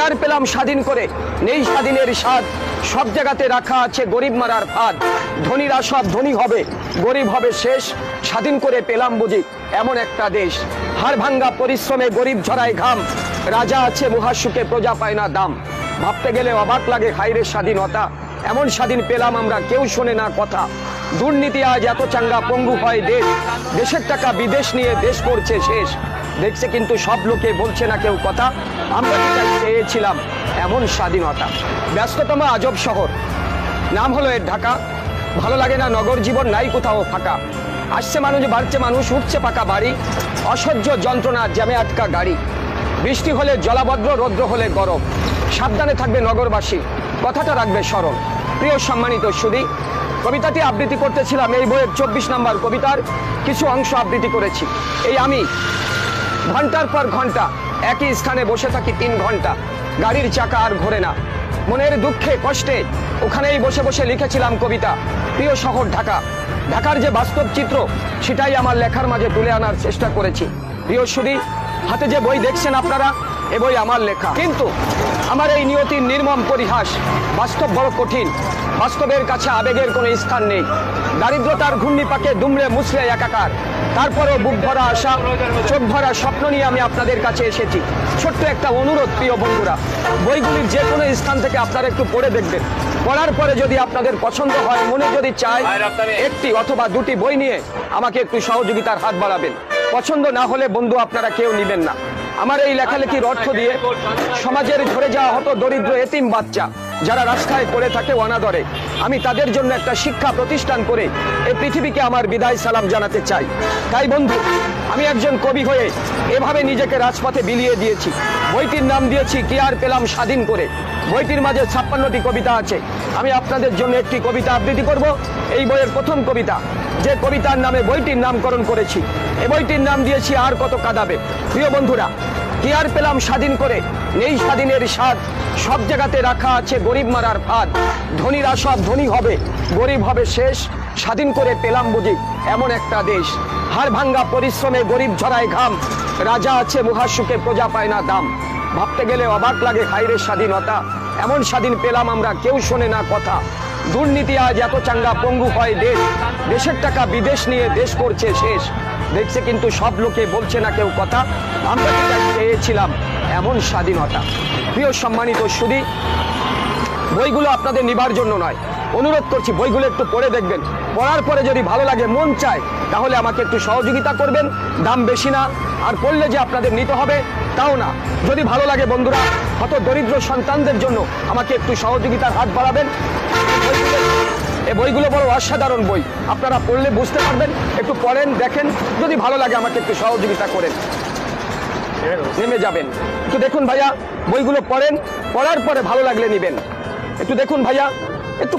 আর পেলাম স্বাধীন করে, নেই স্বাধীনের স্বাদ, সব জায়গাতে রাখা আছে গরিব মারার ফাঁদ। ধনীরা সব ধনী হবে, গরিব হবে শেষ, স্বাধীন করে পেলাম বুঝি এমন একটা দেশ। হাড় ভাঙ্গা পরিশ্রমে গরিব ঝরায় ঘাম, রাজা আছে মহাসুখে প্রজা পায় না দাম। ভাবতে গেলে অবাক লাগে হায়রে স্বাধীনতা, এমন স্বাধীন পেলাম আমরা কেউ শোনে না কথা। দুর্নীতি আজ এত চাঙ্গা পঙ্গু হয় দেশ, দেশের টাকা বিদেশ নিয়ে দেশ করছে শেষ। দেখছে কিন্তু সব লোকে বলছে না কেউ কথা, আমরা চেয়েছিলাম এমন স্বাধীনতা। ব্যস্ততম আজব শহর, নাম হলো এর ঢাকা। ভালো লাগে না নগর জীবন, নাই কোথাও ফাঁকা। আসছে মানুষ, বাড়ছে মানুষ, উঠছে পাকা বাড়ি, অসহ্য যন্ত্রণা জ্যামে আটকা গাড়ি। বৃষ্টি হলে জলাবদ্র, রৌদ্র হলে গরম, সাবধানে থাকবে নগরবাসী, কথাটা রাখবে স্মরণ। প্রিয় সম্মানিত সুধী, কবিতাটি আবৃত্তি করতেছিলাম এই বইয়ের 24 নম্বর কবিতার কিছু অংশ আবৃত্তি করেছি। এই আমি ঘন্টার পর ঘন্টা একই স্থানে বসে থাকি 3 ঘন্টা, গাড়ির চাকা আর ঘোরে না। মনের দুঃখে কষ্টে ওখানেই বসে বসে লিখেছিলাম কবিতা। প্রিয় শহর ঢাকা, ঢাকার যে বাস্তব চিত্র সেটাই আমার লেখার মাঝে তুলে আনার চেষ্টা করেছি। প্রিয় সুধী, হাতে যে বই দেখছেন আপনারা, এ বই আমার লেখা, কিন্তু আমার এই নিয়তির নির্মম পরিহাস। বাস্তব বড় কঠিন, বাস্তবের কাছে আবেগের কোনো স্থান নেই। দারিদ্রতার ঘূর্ণিপাকে দুমড়ে মুছলে একাকার, তারপরেও বুক ভরা আশা, চোখ ভরা স্বপ্ন নিয়ে আমি আপনাদের কাছে এসেছি। ছোট্ট একটা অনুরোধ প্রিয় বন্ধুরা, বইগুলির যে কোনো স্থান থেকে আপনারা একটু পড়ে দেখবেন। পড়ার পরে যদি আপনাদের পছন্দ হয়, মনে যদি চায়, একটি অথবা দুটি বই নিয়ে আমাকে একটু সহযোগিতার হাত বাড়াবেন। পছন্দ না হলে বন্ধু আপনারা কেউ নেবেন না। আমার এই লেখালেখির অর্থ দিয়ে সমাজের ঝরে যাওয়া হতো দরিদ্র এতিম বাচ্চা যারা রাস্তায় পড়ে থাকে অনাদরে, আমি তাদের জন্য একটা শিক্ষা প্রতিষ্ঠান করে এই পৃথিবীকে আমার বিদায় সালাম জানাতে চাই। তাই বন্ধু, আমি একজন কবি হয়ে এভাবে নিজেকে রাজপথে বিলিয়ে দিয়েছি। বইটির নাম দিয়েছি কি আর পেলাম স্বাধীন করে। বইটির মাঝে 56টি কবিতা আছে। আমি আপনাদের জন্য একটি কবিতা আবৃত্তি করব। এই বইয়ের প্রথম কবিতা, যে কবিতার নামে বইটির নামকরণ করেছি, এই বইটির নাম দিয়েছি আর কত কাঁদাবে। প্রিয় বন্ধুরা, কি আর পেলাম স্বাধীন করে, নেই স্বাধীনের স্বাদ, সব জায়গাতে রাখা আছে গরিব মারার ফাঁদ। ধনীরা সব ধনী হবে, গরিব হবে শেষ, স্বাধীন করে পেলাম বুঝি এমন একটা দেশ। হাড় ভাঙ্গা পরিশ্রমে গরিব ঝরায় ঘাম, রাজা আছে মহাসুখে প্রজা পায় না দাম। ভাবতে গেলে অবাক লাগে হায়রে স্বাধীনতা, এমন স্বাধীন পেলাম আমরা কেউ শোনে না কথা। দুর্নীতি আজ এত চাঙ্গা পঙ্গু হয় দেশ, দেশের টাকা বিদেশ নিয়ে দেশ করছে শেষ। দেখছে কিন্তু সব লোকে বলছে না কেউ কথা, আমরা চেয়েছিলাম এমন স্বাধীনতা। প্রিয় সম্মানিত সুধী, বইগুলো আপনাদের নিবার জন্য নয়, অনুরোধ করছি বইগুলো একটু পড়ে দেখবেন। পড়ার পরে যদি ভালো লাগে, মন চায়, তাহলে আমাকে একটু সহযোগিতা করবেন। দাম বেশি না, আর পড়লে যে আপনাদের নিতে হবে তাও না। যদি ভালো লাগে বন্ধুরা, হত দরিদ্র সন্তানদের জন্য আমাকে একটু সহযোগিতার হাত বাড়াবেন। এই বইগুলো বড় অসাধারণ বই, আপনারা পড়লে বুঝতে পারবেন। একটু পড়েন, দেখেন, যদি ভালো লাগে আমাকে একটু সহযোগিতা করেন, নেমে যাবেন। একটু দেখুন ভাইয়া, বইগুলো পড়েন, পড়ার পরে ভালো লাগলে নিবেন। একটু দেখুন ভাইয়া, একটু